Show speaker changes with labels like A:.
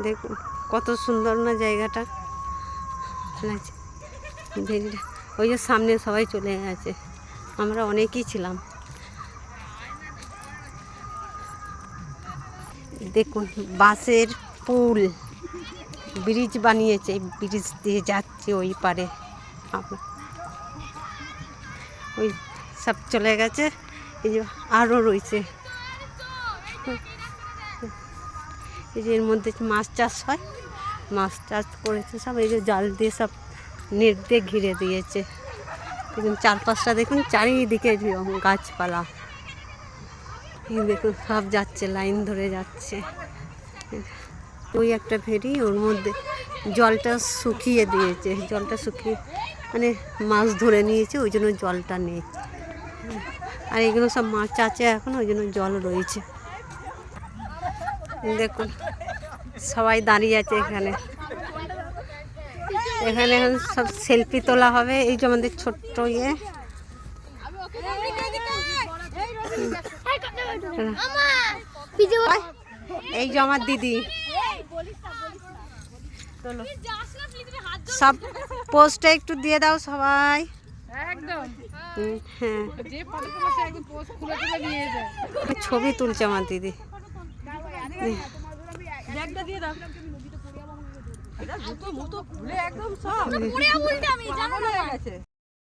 A: দেখুন কত সুন্দর না জায়গাটা লাগছে। ভেড়িটা ওই যে সামনে সবাই চলে গেছে, আমরা অনেকেই ছিলাম। দেখুন বাঁশের পুল, ব্রিজ বানিয়েছে, ব্রিজ দিয়ে যাচ্ছে ওই পারে। আপনার ওই সব চলে গেছে, এই যে আরও রয়েছে। এই যে এর মধ্যে মাছ চাষ হয়, মাছ চাষ করেছে সব, এই যে জাল দিয়ে সব নেট দিয়ে ঘিরে দিয়েছে। দেখুন চারপাশটা দেখুন, চারিদিকে গাছপালা। দেখুন সব যাচ্ছে, লাইন ধরে যাচ্ছে। ওই একটা ভেড়ি, ওর মধ্যে জলটা শুকিয়ে দিয়েছে, জলটা শুকিয়ে মানে মাছ ধরে নিয়েছে, ওই জন্য জলটা নেই। আর এগুলো সব মাছ আছে এখন, ওই জন্য জল রয়েছে। দেখুন সবাই দাঁড়িয়ে আছে এখানে, এখানে এখন সব সেলফি তোলা হবে। এই যে আমাদের ছোট্ট ইয়ে, এই যে আমার দিদি, সব পোস্টে একটু দিয়ে দাও সবাই। হ্যাঁ ছবি তুলছে আমার দিদি।